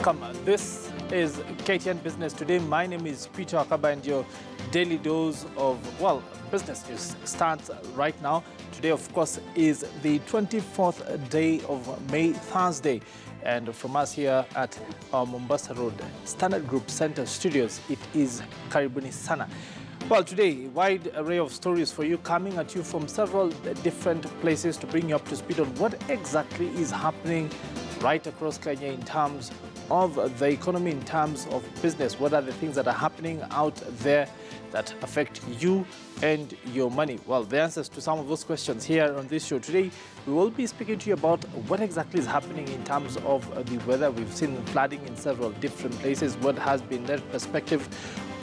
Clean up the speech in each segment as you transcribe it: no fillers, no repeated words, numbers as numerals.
Welcome. This is KTN Business Today. My name is Peter Akaba, and your daily dose of, business news starts right now. Today, of course, is the 24th day of May, Thursday. And from us here at our Mombasa Road Standard Group Center Studios, it is Karibuni Sana. Well, today, a wide array of stories for you, coming at you from several different places to bring you up to speed on what exactly is happening right across Kenya in terms of the economy, in terms of business. What are the things that are happening out there that affect you and your money? Well, the answers to some of those questions here on this show today. We will be speaking to you about what exactly is happening in terms of the weather. We've seen flooding in several different places. What has been their perspective?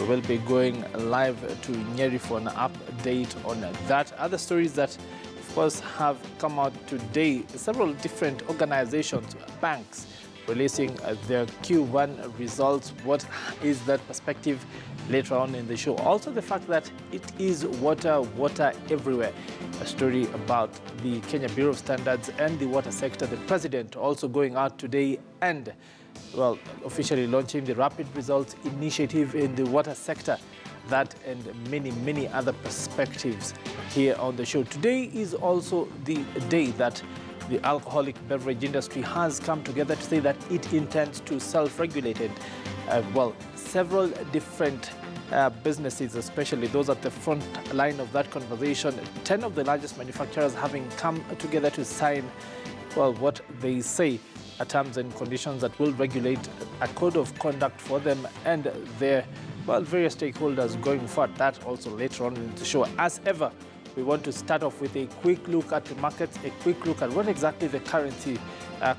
We will be going live to Nyeri for an update on that. Other stories that, of course, have come out today. Several different organizations, banks, releasing their Q1 results. What is that perspective later on in the show? Also, the fact that it is water everywhere. A story about the Kenya Bureau of Standards and the water sector. The president also going out today and, well, officially launching the Rapid Results Initiative in the water sector. That and many other perspectives here on the show. Today is also the day that the alcoholic beverage industry has come together to say that it intends to self-regulate it. Several different businesses, especially those at the front line of that conversation, 10 of the largest manufacturers having come together to sign, what they say are terms and conditions that will regulate a code of conduct for them and their various stakeholders going forward. That also later on in the show. As ever, we want to start off with a quick look at the markets, a quick look at what exactly the currency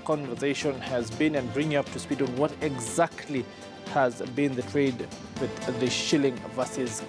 conversation has been, and bring you up to speed on what exactly has been the trade with the shilling versus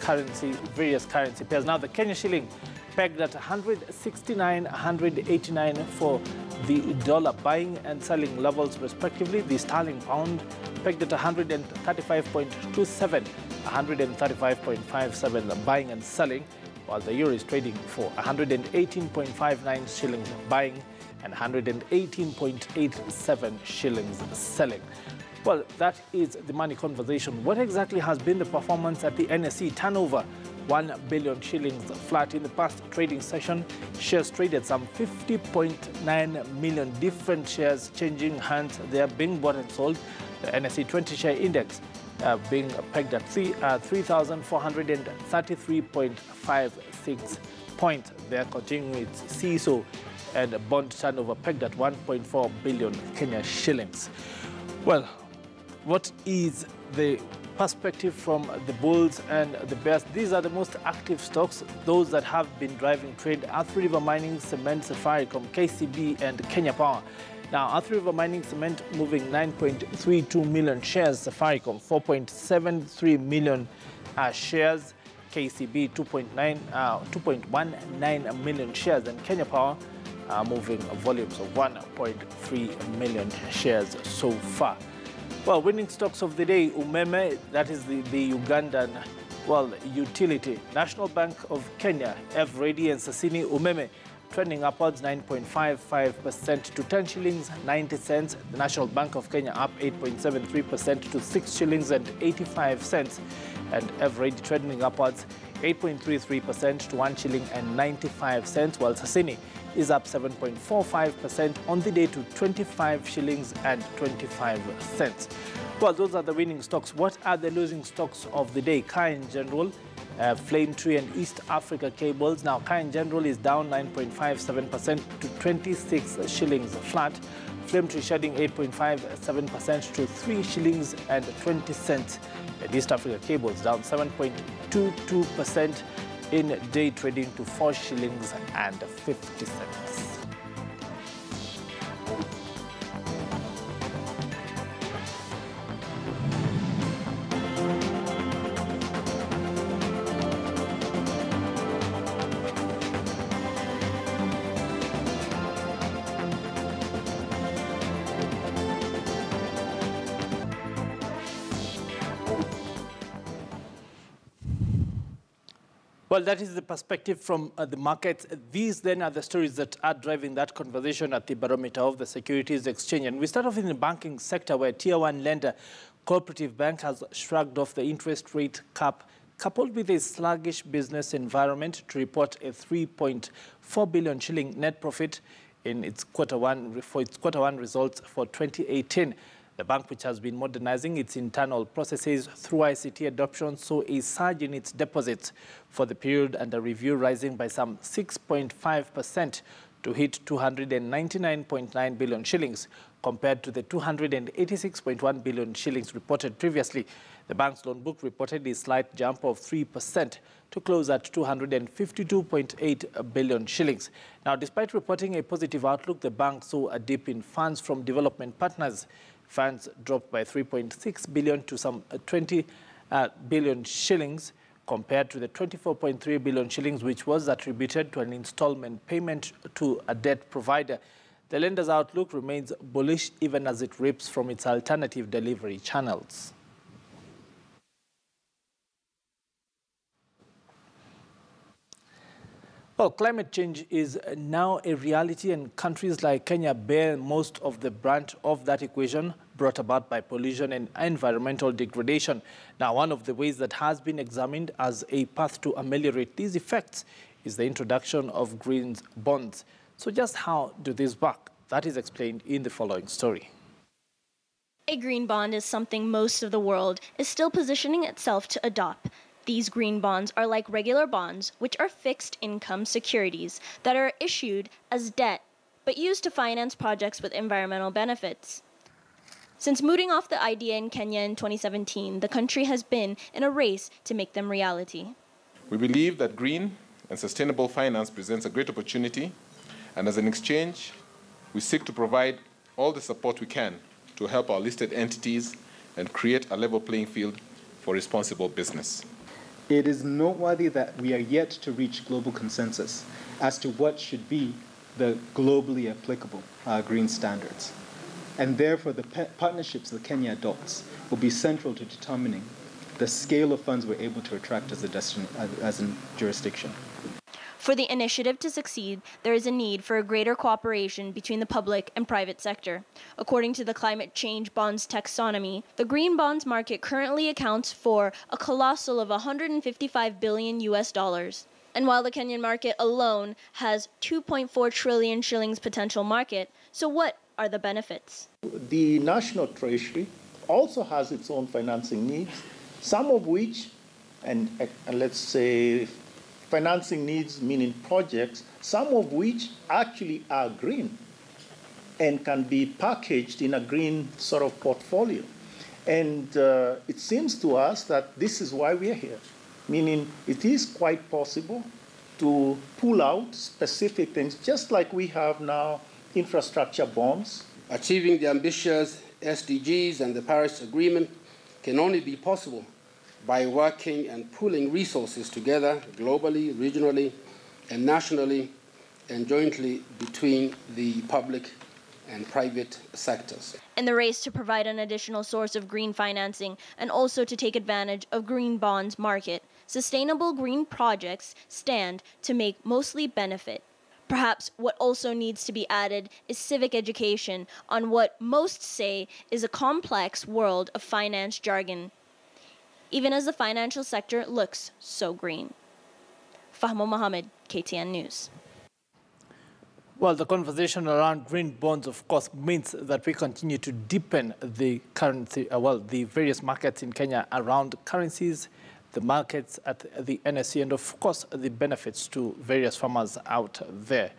various currency pairs. Now, the Kenya shilling pegged at 169, 189 for the dollar, buying and selling levels respectively. The sterling pound pegged at 135.27, 135.57 buying and selling, while the euro is trading for 118.59 shillings buying and 118.87 shillings selling. Well, that is the money conversation. What exactly has been the performance at the NSE? Turnover, 1 billion shillings flat in the past trading session. Shares traded some 50.9 million different shares changing hands. They are being bought and sold. The NSE 20-share index being pegged at 3,433.56 points. They are continuing its CISO and bond turnover pegged at 1.4 billion Kenya shillings. Well, what is the perspective from the bulls and the bears? These are the most active stocks, those that have been driving trade: Athi River Mining, Cement, Safaricom, KCB, and Kenya Power. Now, Athi River Mining Cement moving 9.32 million shares, Safaricom 4.73 million shares, KCB 2.19 million shares, and Kenya Power moving volumes of 1.3 million shares so far. Well, winning stocks of the day: Umeme, that is the Ugandan, utility. National Bank of Kenya, Eveready and Sasini. Umeme trending upwards 9.55% to 10 shillings 90 cents. The National Bank of Kenya up 8.73% to 6 shillings and 85 cents. And Eveready trending upwards 8.33% to 1 shilling and 95 cents, while Sasini is up 7.45% on the day to 25 shillings and 25 cents. Well, those are the winning stocks. What are the losing stocks of the day? Car in General, Flame Tree and East Africa Cables. Now, Car in General is down 9.57% to 26 shillings flat. Flame Tree shedding 8.57% to 3 shillings and 20 cents. And East Africa Cables down 7.22% in day trading to 4 shillings and 50 cents. Well, that is the perspective from the markets. These then are the stories that are driving that conversation at the barometer of the Securities Exchange. And we start off in the banking sector, where Tier 1 lender Cooperative Bank has shrugged off the interest rate cap, coupled with a sluggish business environment, to report a 3.4 billion shilling net profit in its quarter one results for 2018. The bank, which has been modernizing its internal processes through ICT adoption, saw a surge in its deposits for the period under review, rising by some 6.5% to hit 299.9 billion shillings, compared to the 286.1 billion shillings reported previously. The bank's loan book reported a slight jump of 3% to close at 252.8 billion shillings. Now, despite reporting a positive outlook, the bank saw a dip in funds from development partners. Funds dropped by 3.6 billion to some 20 billion shillings, compared to the 24.3 billion shillings, which was attributed to an installment payment to a debt provider. The lender's outlook remains bullish even as it reaps from its alternative delivery channels. Well, climate change is now a reality, and countries like Kenya bear most of the brunt of that equation, brought about by pollution and environmental degradation. Now, one of the ways that has been examined as a path to ameliorate these effects is the introduction of green bonds. So just how do these work? That is explained in the following story. A green bond is something most of the world is still positioning itself to adopt. These green bonds are like regular bonds, which are fixed income securities that are issued as debt, but used to finance projects with environmental benefits. Since mooting off the idea in Kenya in 2017, the country has been in a race to make them reality. We believe that green and sustainable finance presents a great opportunity, and as an exchange, we seek to provide all the support we can to help our listed entities and create a level playing field for responsible business. It is noteworthy that we are yet to reach global consensus as to what should be the globally applicable green standards. And therefore, the partnerships that Kenya adopts will be central to determining the scale of funds we're able to attract as a jurisdiction. For the initiative to succeed, there is a need for a greater cooperation between the public and private sector. According to the Climate Change Bonds Taxonomy, the green bonds market currently accounts for a colossal of $155 billion US. And while the Kenyan market alone has 2.4 trillion shillings potential market, so what are the benefits? The National Treasury also has its own financing needs, some of which, and let's say financing needs meaning projects, some of which actually are green and can be packaged in a green sort of portfolio. And it seems to us that this is why we are here, meaning it is quite possible to pull out specific things, just like we have now infrastructure bonds. Achieving the ambitious SDGs and the Paris Agreement can only be possible by working and pooling resources together globally, regionally, and nationally, and jointly between the public and private sectors. In the race to provide an additional source of green financing and also to take advantage of green bonds market, sustainable green projects stand to make mostly benefit. Perhaps what also needs to be added is civic education on what most say is a complex world of finance jargon, even as the financial sector looks so green. Fahmo Mohammed, KTN News. Well, the conversation around green bonds, of course, means that we continue to deepen the currency, the various markets in Kenya around currencies, the markets at the NSE, and of course, the benefits to various farmers out there.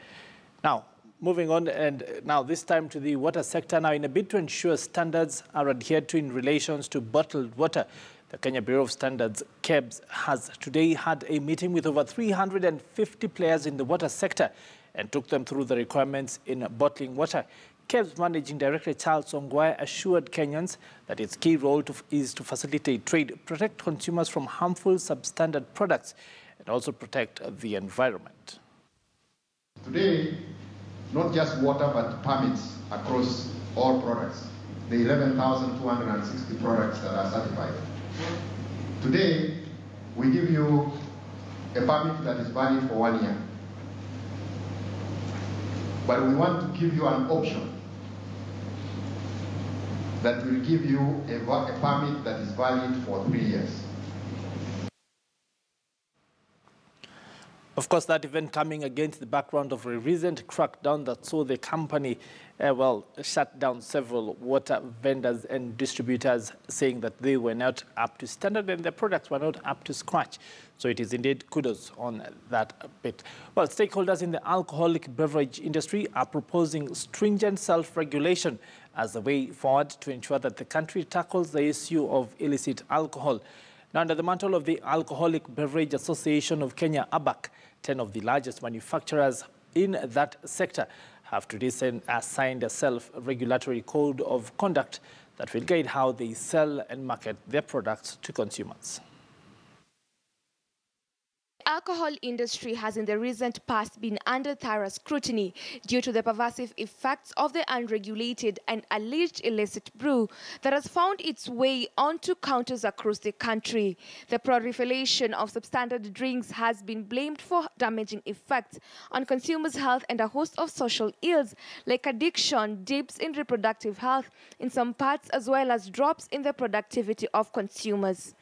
Now, moving on, and now this time to the water sector. Now, in a bid to ensure standards are adhered to in relation to bottled water, the Kenya Bureau of Standards, KEBS, has today had a meeting with over 350 players in the water sector and took them through the requirements in bottling water. KEBS Managing Director Charles Ongwae assured Kenyans that its key role is to facilitate trade, protect consumers from harmful substandard products, and also protect the environment. Today, not just water, but permits across all products, the 11,260 products that are certified. Today, we give you a permit that is valid for 1 year. But we want to give you an option that will give you a permit that is valid for 3 years. Of course, that event coming against the background of a recent crackdown that saw the company, shut down several water vendors and distributors, saying that they were not up to standard and their products were not up to scratch. So it is indeed kudos on that bit. Well, stakeholders in the alcoholic beverage industry are proposing stringent self-regulation as a way forward to ensure that the country tackles the issue of illicit alcohol. Now, under the mantle of the Alcoholic Beverage Association of Kenya, ABAC, 10 of the largest manufacturers in that sector have today signed a self-regulatory code of conduct that will guide how they sell and market their products to consumers. The alcohol industry has in the recent past been under thorough scrutiny due to the pervasive effects of the unregulated and alleged illicit brew that has found its way onto counters across the country. The proliferation of substandard drinks has been blamed for damaging effects on consumers' health and a host of social ills like addiction, dips in reproductive health in some parts, as well as drops in the productivity of consumers.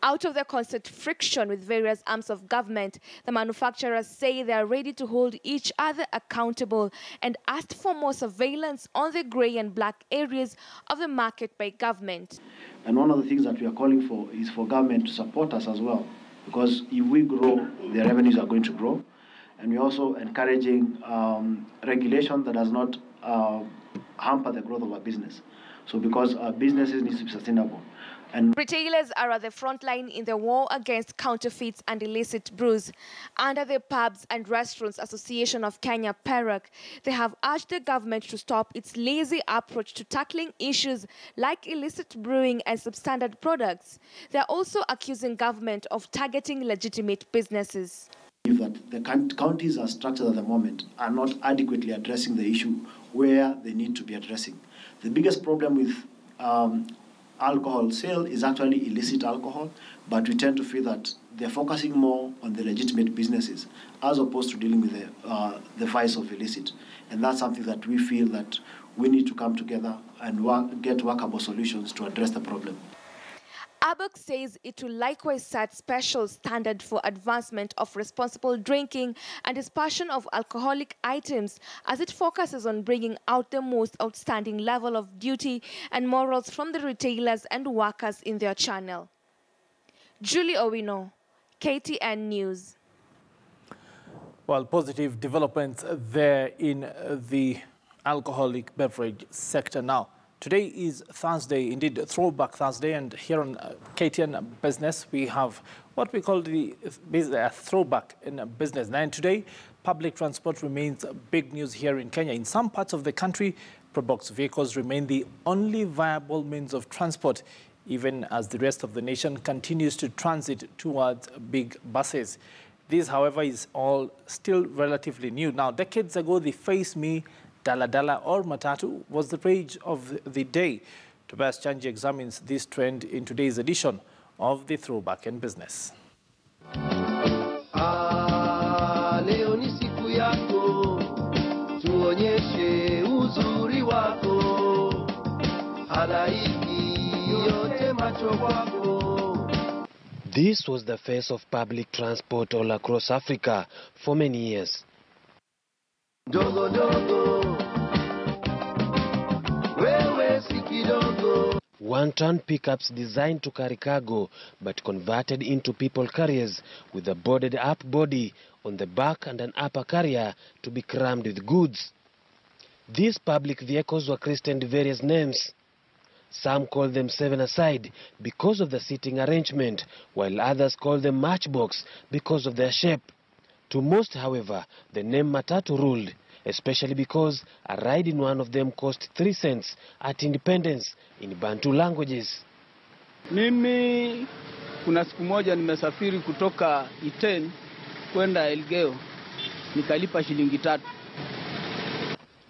Out of the constant friction with various arms of government, the manufacturers say they are ready to hold each other accountable and asked for more surveillance on the grey and black areas of the market by government. And one of the things that we are calling for is for government to support us as well, because if we grow, the revenues are going to grow. And we're also encouraging regulation that does not hamper the growth of our business. So because our businesses need to be sustainable. And retailers are at the front line in the war against counterfeits and illicit brews. Under the Pubs and Restaurants Association of Kenya, PERAC, they have urged the government to stop its lazy approach to tackling issues like illicit brewing and substandard products. They are also accusing government of targeting legitimate businesses. That the counties are structured at the moment are not adequately addressing the issue where they need to be addressing. The biggest problem with alcohol sale is actually illicit alcohol, but we tend to feel that they're focusing more on the legitimate businesses as opposed to dealing with the vice of illicit. And that's something that we feel that we need to come together and get workable solutions to address the problem. ABAC says it will likewise set special standard for advancement of responsible drinking and dispersion of alcoholic items as it focuses on bringing out the most outstanding level of duty and morals from the retailers and workers in their channel. Julie Owino, KTN News. Well, positive developments there in the alcoholic beverage sector now. Today is Thursday, indeed Throwback Thursday, and here on KTN Business we have what we call a throwback in business. And today, public transport remains big news here in Kenya. In some parts of the country, Probox vehicles remain the only viable means of transport, even as the rest of the nation continues to transit towards big buses. This, however, is all still relatively new. Now, decades ago, the Face Me, Dala Dala or Matatu was the rage of the day. Tobias Chanji examines this trend in today's edition of the Throwback in Business. Leo ni siku yako, tuonyeshe uzuri wako, halaiki yote macho kwako. This was the face of public transport all across Africa for many years. Dogo dogo, wewe si kidogo. One-ton pickups designed to carry cargo but converted into people carriers with a boarded-up body on the back and an upper carrier to be crammed with goods. These public vehicles were christened various names. Some call them seven-a-side because of the seating arrangement, while others call them matchbox because of their shape. To most, however, the name Matatu ruled, especially because a ride in one of them cost 3 cents at independence in Bantu languages. Mimi kuna siku moja nimesafiri kutoka Iten kwenda Elgeyo, nikalipa shilingi 3.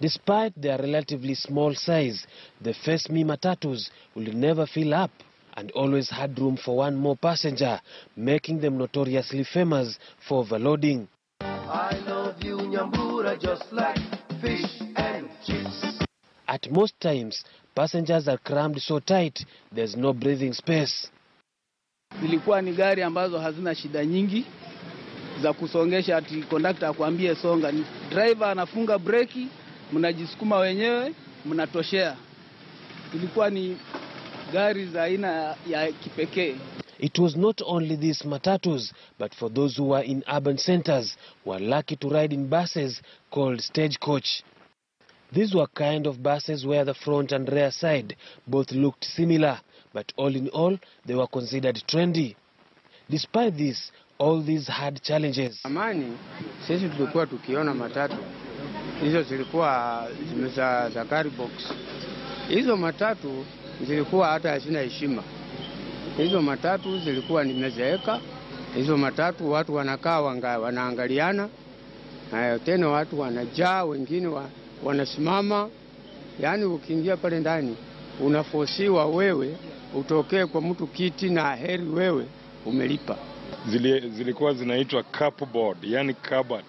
Despite their relatively small size, the Face Me Matatus will never fill up and always had room for one more passenger, making them notoriously famous for overloading. I love you, Nyambura, just like fish and chips. At most times, passengers are crammed so tight, there's no breathing space. Zilikuwa ni gari ambazo hazina shida nyingi za kusongesha, ati conductor akwambie songa. Driver anafunga breki, mnajisukuma wenyewe, mnatoshea. Ilikuwa ni gari za aina ya kipekee. It was not only these matatus, but for those who were in urban centers, were lucky to ride in buses called stagecoach. These were kind of buses where the front and rear side both looked similar, but all in all, they were considered trendy. Despite this, all these had challenges. Amani, sisi tulikuwa tukiona matatu. Hizo zilikuwa za carry box. Hizo matatu zilikuwa hata hazina heshima. Hizo matatu zilikuwa nimezeeka. Hizo matatu watu wanakaa wanaangaliana. Tena watu wanajaa, wengine wanasimama. Yaani ukiingia pale ndani unafosiwa wewe utokee kwa mtu kiti na heri wewe umelipa. Zilikuwa zinaitwa cupboard, yani cupboard.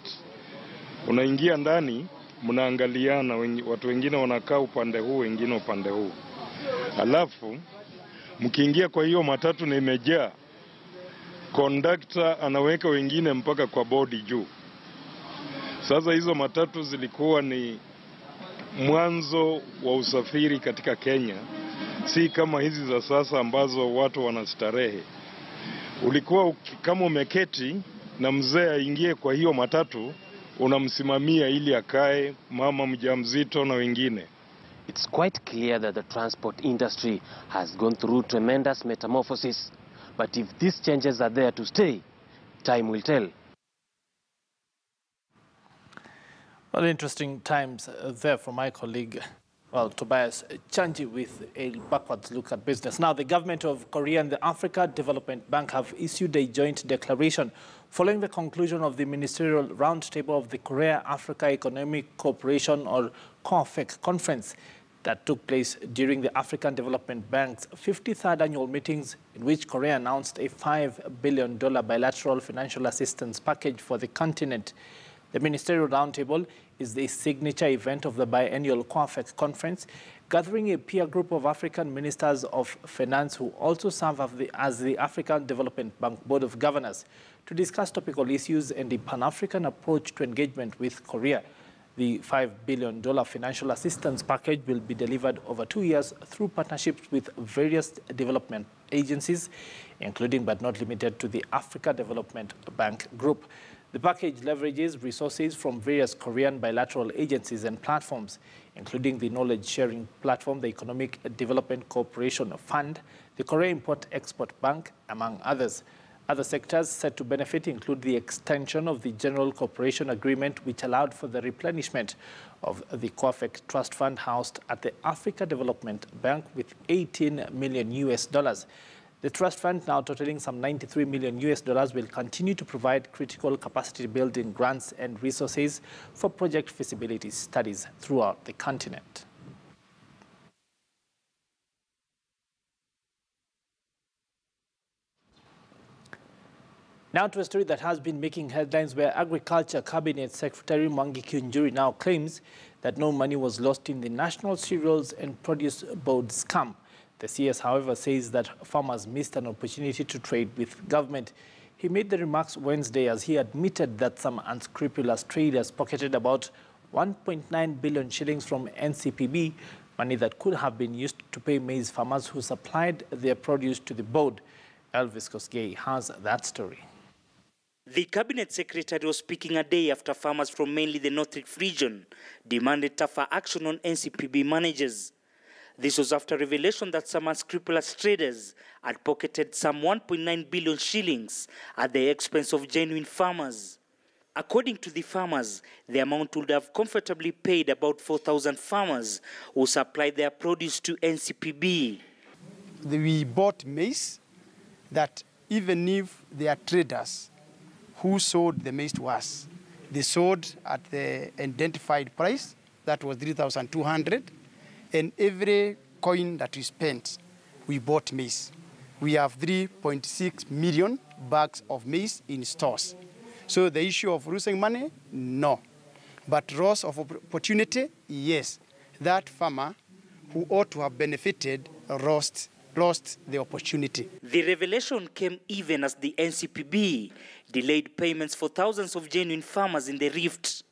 Unaingia ndani, mnaangaliana, watu wengine wanakaa upande huu, wengine upande huu. Alafu mkiingia kwa hiyo matatu na imejaa, conductor anaweka wengine mpaka kwa bodi juu. Sasa hizo matatu zilikuwa ni mwanzo wa usafiri katika Kenya, si kama hizi za sasa ambazo watu wanastarehe. Ulikuwa kama umeketi na mzee aingie kwa hiyo matatu, unamsimamia ili akae, mama mjamzito na wengine. It's quite clear that the transport industry has gone through tremendous metamorphosis. But if these changes are there to stay, time will tell. Well, interesting times there from my colleague, Tobias Chanji, with a backwards look at business. Now, the government of Korea and the Africa Development Bank have issued a joint declaration following the conclusion of the ministerial roundtable of the Korea-Africa Economic Cooperation, or COAFEC, conference that took place during the African Development Bank's 53rd annual meetings, in which Korea announced a $5 billion bilateral financial assistance package for the continent. The ministerial roundtable is the signature event of the biennial COAFEC conference, gathering a peer group of African ministers of finance who also serve as the African Development Bank Board of Governors to discuss topical issues and the Pan-African approach to engagement with Korea. The $5 billion financial assistance package will be delivered over 2 years through partnerships with various development agencies, including but not limited to the Africa Development Bank Group. The package leverages resources from various Korean bilateral agencies and platforms, including the knowledge-sharing platform, the Economic Development Cooperation Fund, the Korea Import-Export Bank, among others. Other sectors set to benefit include the extension of the General Cooperation Agreement, which allowed for the replenishment of the COAFEC Trust Fund housed at the Africa Development Bank with $18 million. The trust fund, now totaling some $93 million, will continue to provide critical capacity building grants and resources for project feasibility studies throughout the continent. Now to a story that has been making headlines, where Agriculture Cabinet Secretary Mwangi Kiunjuri now claims that no money was lost in the National Cereals and Produce Board scam. The CS, however, says that farmers missed an opportunity to trade with government. He made the remarks Wednesday as he admitted that some unscrupulous traders pocketed about 1.9 billion shillings from NCPB, money that could have been used to pay maize farmers who supplied their produce to the board. Elvis Kosgei has that story. The Cabinet Secretary was speaking a day after farmers from mainly the North Rift region demanded tougher action on NCPB managers. This was after revelation that some unscrupulous traders had pocketed some 1.9 billion shillings at the expense of genuine farmers. According to the farmers, the amount would have comfortably paid about 4,000 farmers who supplied their produce to NCPB. We bought maize that even if they are traders who sold the maize to us, they sold at the identified price, that was 3,200. And every coin that we spent, we bought maize. we have 3.6 million bags of maize in stores. So the issue of losing money, no. But loss of opportunity, yes. That farmer who ought to have benefited lost the opportunity. The revelation came even as the NCPB delayed payments for thousands of genuine farmers in the Rift.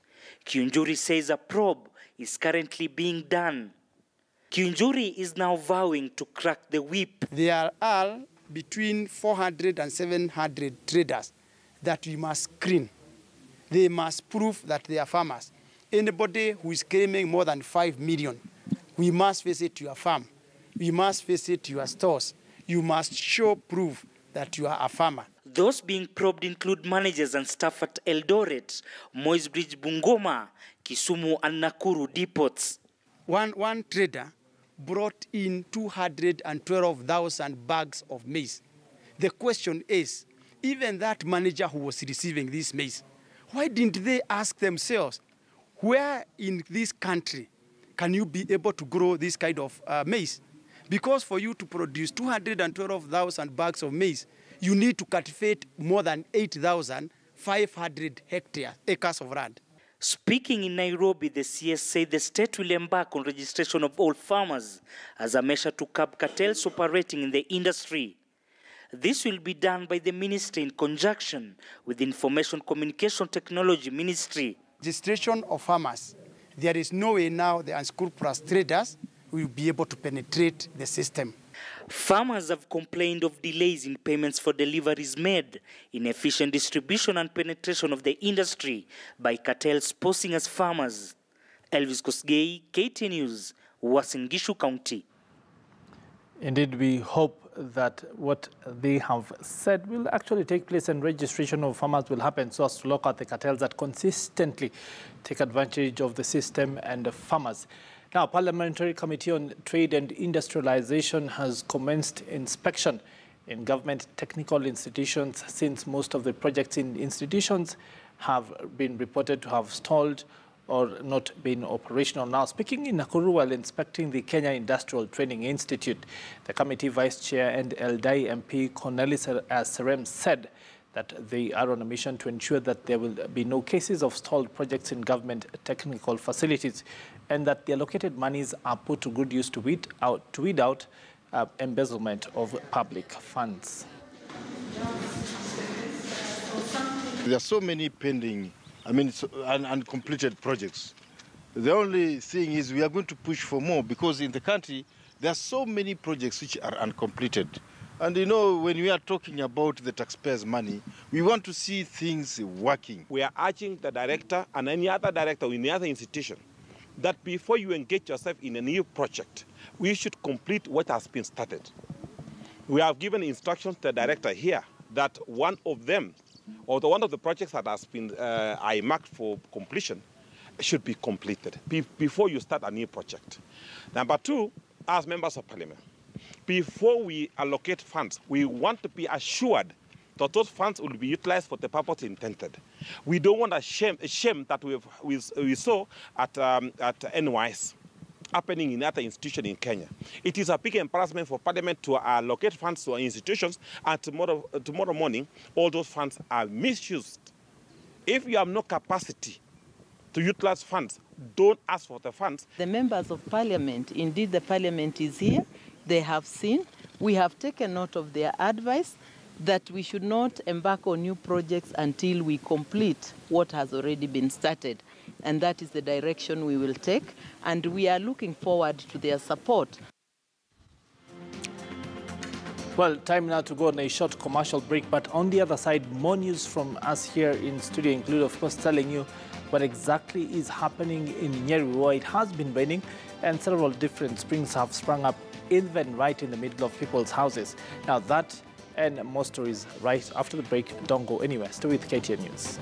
Kiunjuri says a probe is currently being done. Kiunjuri is now vowing to crack the whip. There are between 400 and 700 traders that we must screen. They must prove that they are farmers. Anybody who is claiming more than 5 million, we must visit your farm. We must visit your stores. You must show proof that you are a farmer. Those being probed include managers and staff at Eldoret, Moi's Bridge, Bungoma, Kisumu and Nakuru depots. One trader brought in 212,000 bags of maize. The question is, even that manager who was receiving this maize, why didn't they ask themselves, where in this country can you be able to grow this kind of maize? Because for you to produce 212,000 bags of maize, you need to cultivate more than 8,500 acres of land. Speaking in Nairobi, the CS said the state will embark on registration of all farmers as a measure to curb cartels operating in the industry. This will be done by the ministry in conjunction with the Information Communication Technology Ministry. Registration of farmers. There is no way now the unscrupulous traders will be able to penetrate the system. Farmers have complained of delays in payments for deliveries made, inefficient distribution and penetration of the industry by cartels posing as farmers. Elvis Kosgei, KTN News, Uasin Gishu County. Indeed, we hope that what they have said will actually take place and registration of farmers will happen so as to lock out the cartels that consistently take advantage of the system and the farmers. Now, Parliamentary Committee on Trade and Industrialization has commenced inspection in government technical institutions since most of the projects in institutions have been reported to have stalled or not been operational. Now, speaking in Nakuru while inspecting the Kenya Industrial Training Institute, the committee vice chair and Eldai MP Cornelis Serem said that they are on a mission to ensure that there will be no cases of stalled projects in government technical facilities and that the allocated monies are put to good use to weed out embezzlement of public funds. There are so many pending, uncompleted projects. The only thing is we are going to push for more because in the country there are so many projects which are uncompleted. And you know, when we are talking about the taxpayers' money, we want to see things working. We are urging the director and any other director in any other institution that before you engage yourself in a new project, we should complete what has been started. We have given instructions to the director here that one of them, or one of the projects that has been earmarked for completion, should be completed before you start a new project. Number two, as members of parliament, before we allocate funds, we want to be assured that those funds will be utilized for the purpose intended. We don't want a shame that we saw at NYS happening in other institutions in Kenya. It is a big embarrassment for Parliament to allocate funds to our institutions, and tomorrow morning, all those funds are misused. If you have no capacity to utilize funds, don't ask for the funds. The members of Parliament, indeed the Parliament is here, they have seen, we have taken note of their advice that we should not embark on new projects until we complete what has already been started. And that is the direction we will take, and we are looking forward to their support. Well, time now to go on a short commercial break, but on the other side, more news from us here in studio include, of course, telling you what exactly is happening in Nyeri, where it has been raining and several different springs have sprung up even right in the middle of people's houses. Now that and more stories right after the break. Don't go anywhere. Stay with KTN News.